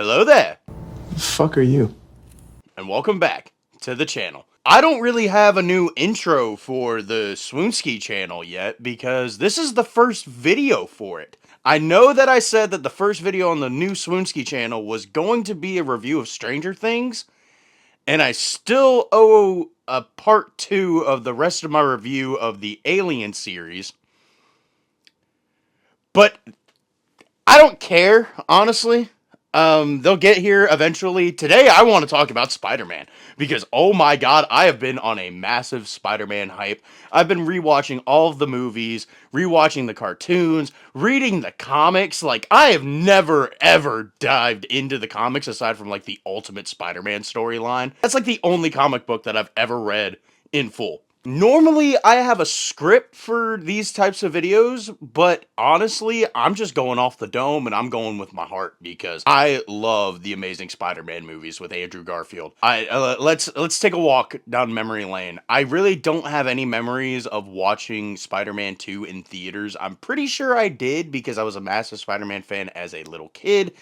Hello there, The fuck are you? and welcome back to the channel. I don't really have a new intro for the Swoonski channel yet because this is the first video for it. I know that I said that the first video on the new Swoonski channel was going to be a review of Stranger Things, and I still owe a part 2 of the rest of my review of the Alien series. But I don't care, honestly. They'll get here eventually. Today, I want to talk about Spider-Man because, oh my god, I have been on a massive Spider-Man hype. I've been rewatching all of the movies, rewatching the cartoons, reading the comics. Like, I have never ever dived into the comics aside from like the Ultimate Spider-Man storyline. That's like the only comic book that I've ever read in full. Normally, I have a script for these types of videos, but honestly, I'm just going off the dome and I'm going with my heart because I love the Amazing Spider-Man movies with Andrew Garfield. Let's take a walk down memory lane. I really don't have any memories of watching Spider-Man 2 in theaters. I'm pretty sure I did because I was a massive Spider-Man fan as a little kid,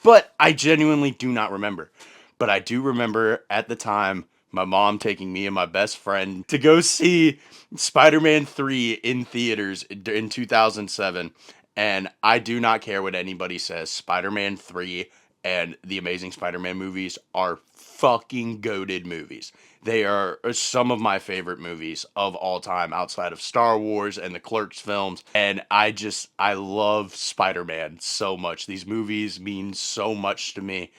but I genuinely do not remember. But I do remember at the time my mom taking me and my best friend to go see Spider-Man 3 in theaters in 2007. And I do not care what anybody says. Spider-Man 3 and the Amazing Spider-Man movies are fucking goated movies. They are some of my favorite movies of all time outside of Star Wars and the Clerks films. And I love Spider-Man so much. These movies mean so much to me.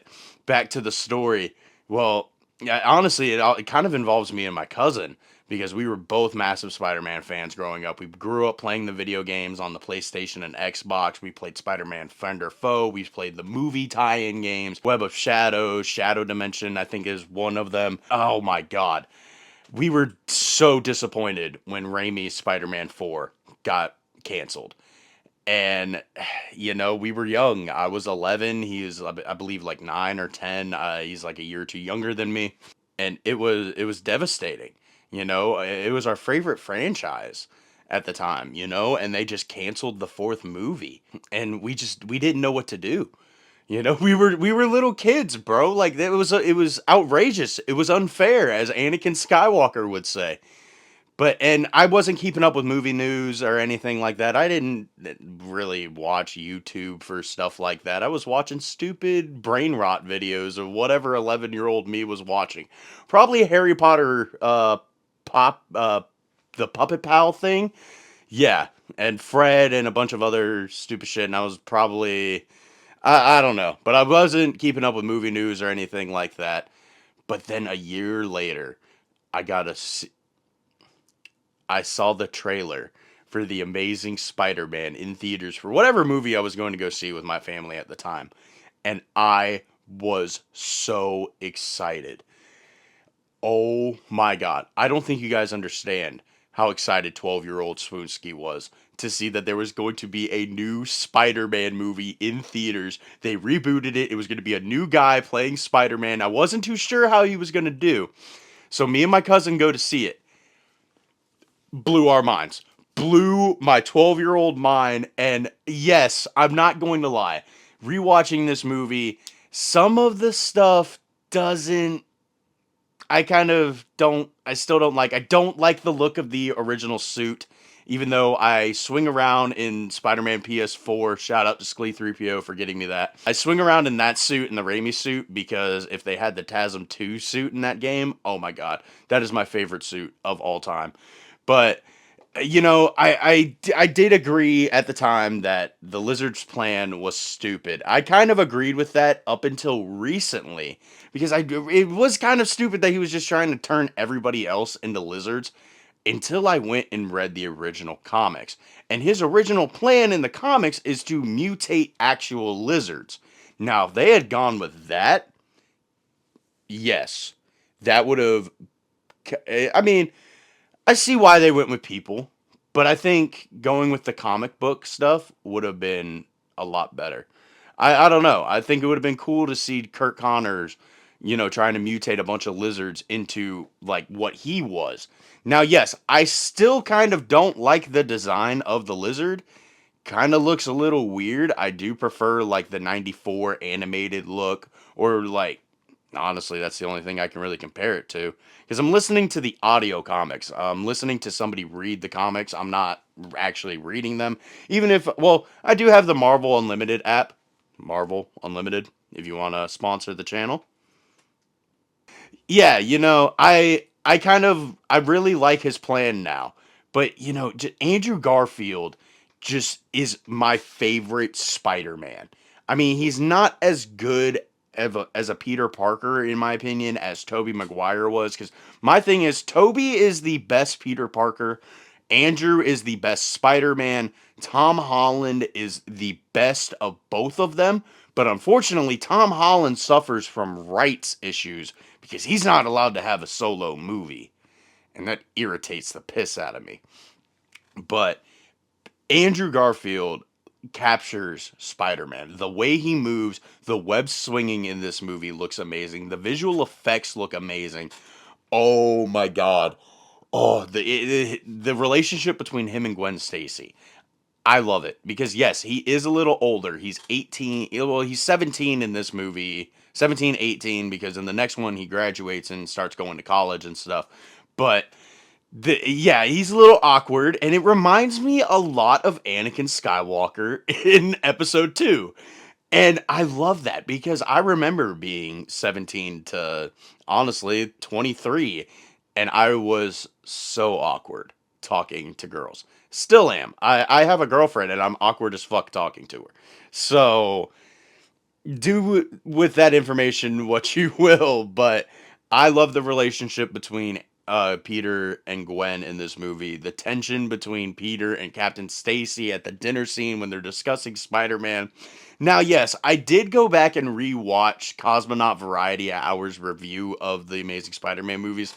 Back to the story. Well, yeah, honestly, it kind of involves me and my cousin because we were both massive Spider-Man fans growing up. We grew up playing the video games on the PlayStation and Xbox. We played Spider-Man Friend or Foe. We played the movie tie-in games. Web of Shadows, Shadow Dimension, I think is one of them. Oh my god. We were so disappointed when Raimi's Spider-Man 4 got canceled. And we were young. I was 11. He was, I believe, like 9 or 10. He's like a year or two younger than me, and it was devastating. It was our favorite franchise at the time. And they just canceled the fourth movie, and we didn't know what to do. We were little kids, bro. Like it was outrageous. It was unfair, as Anakin Skywalker would say. And I wasn't keeping up with movie news or anything like that. I didn't really watch YouTube for stuff like that. I was watching stupid brain rot videos of whatever 11-year-old me was watching. Probably Harry Potter pop the Puppet Pal thing. Yeah, and Fred and a bunch of other stupid shit, and I was probably I don't know, but I wasn't keeping up with movie news or anything like that. But then a year later, I got a I saw the trailer for The Amazing Spider-Man in theaters for whatever movie I was going to go see with my family at the time. And I was so excited. Oh my god. I don't think you guys understand how excited 12-year-old Swoonski was to see that there was going to be a new Spider-Man movie in theaters. They rebooted it. It was going to be a new guy playing Spider-Man. I wasn't too sure how he was going to do. So me and my cousin go to see it. Blew our minds. Blew my 12-year-old mind. And yes, I'm not going to lie. Rewatching this movie, some of the stuff doesn't. I still don't like. I don't like the look of the original suit. Even though I swing around in Spider-Man PS4, shout out to Sklee3PO for getting me that. I swing around in that suit, in the Raimi suit, because if they had the TASM 2 suit in that game, oh my god, that is my favorite suit of all time. But I did agree at the time that the Lizard's plan was stupid. I kind of agreed with that up until recently because it was kind of stupid that he was just trying to turn everybody else into lizards until I went and read the original comics. And his original plan in the comics is to mutate actual lizards. Now, if they had gone with that, yes, that would have. I mean, I see why they went with people, but I think going with the comic book stuff would have been a lot better. I don't know. I think it would have been cool to see Kurt Connors, trying to mutate a bunch of lizards into like what he was. Now, yes, I still kind of don't like the design of the lizard kind of looks a little weird. I do prefer like the 94 animated look, or like, honestly, that's the only thing I can really compare it to. Because I'm listening to the audio comics. I'm listening to somebody read the comics. I'm not actually reading them. Even if, well, I do have the Marvel Unlimited app. Marvel Unlimited, if you want to sponsor the channel. Yeah, I really like his plan now. But Andrew Garfield just is my favorite Spider-Man. I mean, he's not as good as a Peter Parker in my opinion as Tobey Maguire was, cuz my thing is Tobey is the best Peter Parker, Andrew is the best Spider-Man, Tom Holland is the best of both of them, but unfortunately Tom Holland suffers from rights issues because he's not allowed to have a solo movie, and that irritates the piss out of me. But Andrew Garfield captures Spider-Man. The way he moves, the web swinging in this movie looks amazing. The visual effects look amazing. Oh my god. Oh, the relationship between him and Gwen Stacy. I love it because yes, he is a little older. He's 18. Well, he's 17 in this movie. 17, 18 because in the next one he graduates and starts going to college and stuff. But yeah, he's a little awkward and it reminds me a lot of Anakin Skywalker in episode 2. And I love that because I remember being 17 to honestly 23 and I was so awkward talking to girls. Still am. I have a girlfriend and I'm awkward as fuck talking to her. So do with that information what you will, but I love the relationship between Peter and Gwen in this movie. The tension between Peter and Captain Stacy at the dinner scene when they're discussing Spider-Man. Now, yes, I did go back and rewatch Cosmonaut Variety Hour's review of the Amazing Spider-Man movies,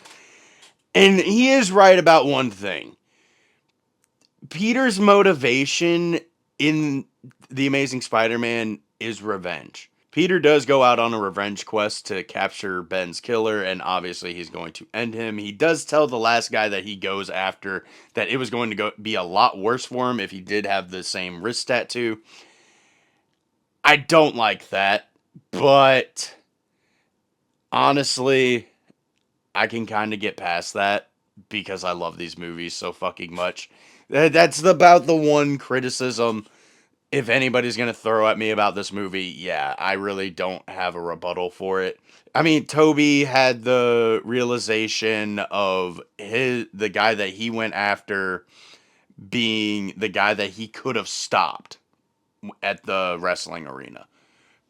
and he is right about one thing. Peter's motivation in The Amazing Spider-Man is revenge. Peter does go out on a revenge quest to capture Ben's killer, and obviously he's going to end him. He does tell the last guy that he goes after that it was going to be a lot worse for him if he did have the same wrist tattoo. I don't like that, but honestly, I can kind of get past that because I love these movies so fucking much. That's about the one criticism, if anybody's going to throw at me about this movie. Yeah, I really don't have a rebuttal for it. I mean, Toby had the realization of the guy that he went after being the guy that he could have stopped at the wrestling arena.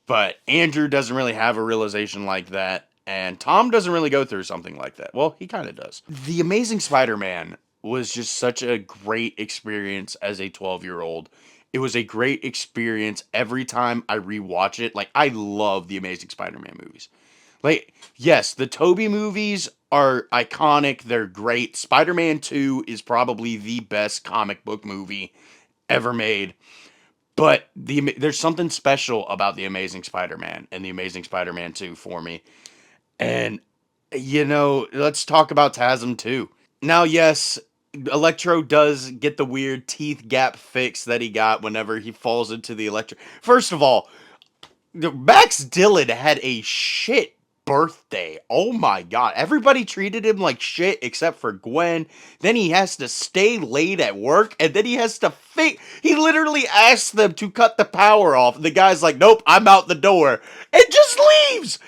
But Andrew doesn't really have a realization like that, and Tom doesn't really go through something like that. Well, he kind of does. The Amazing Spider-Man was just such a great experience as a 12-year-old. It was a great experience every time I rewatch it. Like, I love the Amazing Spider-Man movies. Like, yes, the Toby movies are iconic. They're great. Spider-Man 2 is probably the best comic book movie ever made. But there's something special about the Amazing Spider-Man and the Amazing Spider-Man 2 for me. And let's talk about TASM too. Now, yes, Electro does get the weird teeth gap fix that he got whenever he falls into the electric. First of all, Max Dillon had a shit birthday. Oh my god. Everybody treated him like shit except for Gwen. Then he has to stay late at work and then he has to he literally asks them to cut the power off. The guy's like, "Nope, I'm out the door." And just leaves.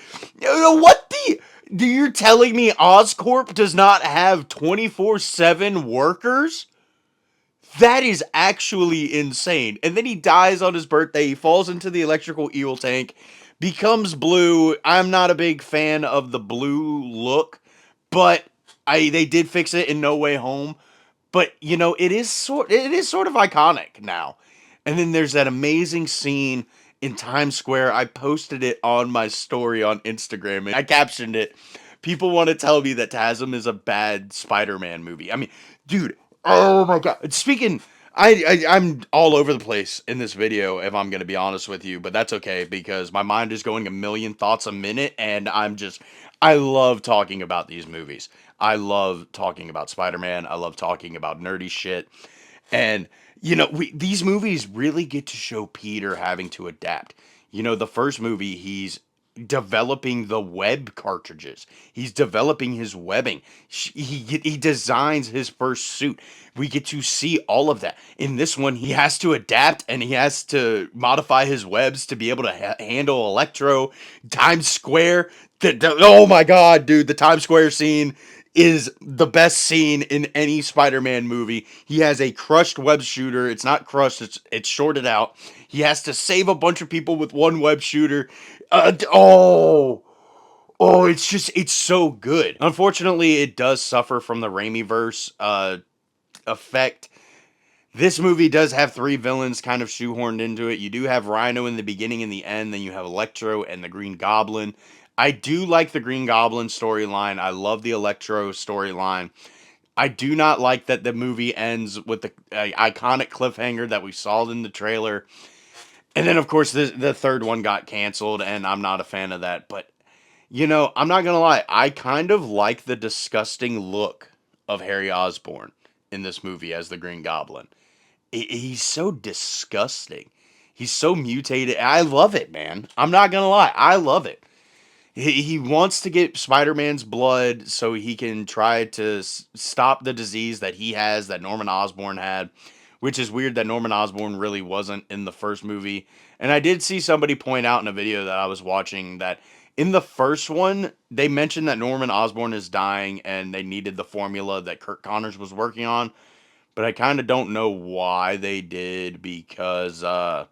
What the you're telling me Oscorp does not have 24/7 workers? That is actually insane. And then he dies on his birthday. He falls into the electrical eel tank, becomes blue. I'm not a big fan of the blue look, but they did fix it in No Way Home. But it is sort of iconic now. And then there's that amazing scene in Times Square. I posted it on my story on Instagram and I captioned it. People want to tell me that TASM is a bad Spider-Man movie. I mean, dude, oh my god. Speaking I'm all over the place in this video if I'm going to be honest with you, but that's okay because my mind is going a million thoughts a minute and I love talking about these movies. I love talking about Spider-Man. I love talking about nerdy shit. And these movies really get to show Peter having to adapt. The first movie, he's developing the web cartridges. He's developing his webbing. He designs his first suit. We get to see all of that. In this one, he has to adapt and he has to modify his webs to be able to handle Electro, Times Square. Oh my god, dude, the Times Square scene is the best scene in any Spider-Man movie. He has a crushed web shooter. It's not crushed, it's shorted out. He has to save a bunch of people with one web shooter. It's so good. Unfortunately, it does suffer from the Raimi verse effect. This movie does have three villains kind of shoehorned into it. You do have Rhino in the beginning and the end, then you have Electro and the Green Goblin. I do like the Green Goblin storyline. I love the Electro storyline. I do not like that the movie ends with the iconic cliffhanger that we saw in the trailer. And then, of course, the third one got canceled, and I'm not a fan of that. But, I'm not going to lie. I kind of like the disgusting look of Harry Osborn in this movie as the Green Goblin. He's so disgusting. He's so mutated. I love it, man. I'm not going to lie. I love it. He wants to get Spider-Man's blood so he can try to stop the disease that he has, that Norman Osborn had, which is weird that Norman Osborn really wasn't in the first movie. And I did see somebody point out in a video that I was watching that in the first one, they mentioned that Norman Osborn is dying and they needed the formula that Kirk Connors was working on. But I kind of don't know why they did, because that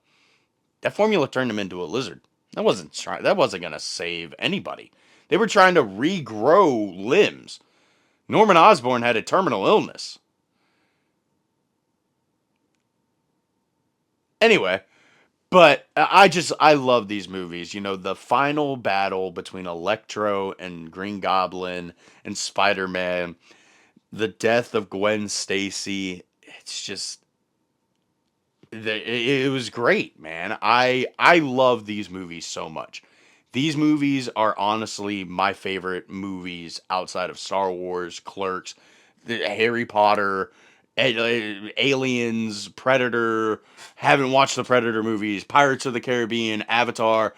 formula turned him into a lizard. That wasn't gonna save anybody. They were trying to regrow limbs. Norman Osborn had a terminal illness. Anyway, but I love these movies. The final battle between Electro and Green Goblin and Spider-Man, the death of Gwen Stacy. It's just it was great, man. I love these movies so much. These movies are honestly my favorite movies outside of Star Wars, Clerks, Harry Potter, Aliens, Predator. Haven't watched the Predator movies, Pirates of the Caribbean, Avatar,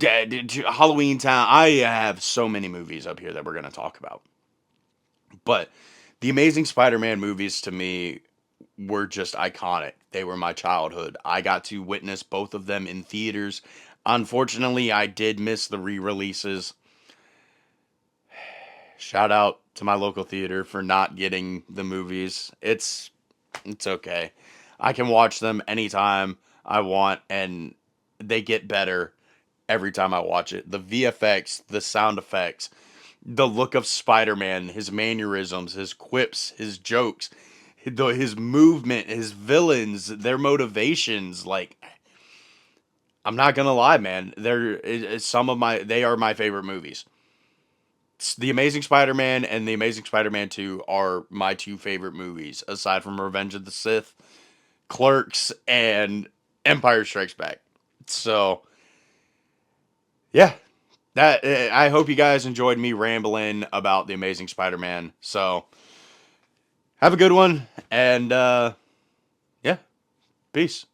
Halloween Town. I have so many movies up here that we're gonna talk about. But the Amazing Spider-Man movies to me were just iconic. They were my childhood. I got to witness both of them in theaters. Unfortunately, I did miss the re-releases. Shout out to my local theater for not getting the movies. It's okay. I can watch them anytime I want and they get better every time I watch it. The VFX, the sound effects, the look of Spider-Man, his mannerisms, his quips, his jokes, his movement, his villains, their motivations. Like, I'm not gonna lie, man. They are my favorite movies. The Amazing Spider-Man and The Amazing Spider-Man 2 are my two favorite movies, aside from Revenge of the Sith, Clerks, and Empire Strikes Back. So, yeah, I hope you guys enjoyed me rambling about The Amazing Spider-Man. So, have a good one, and yeah, peace.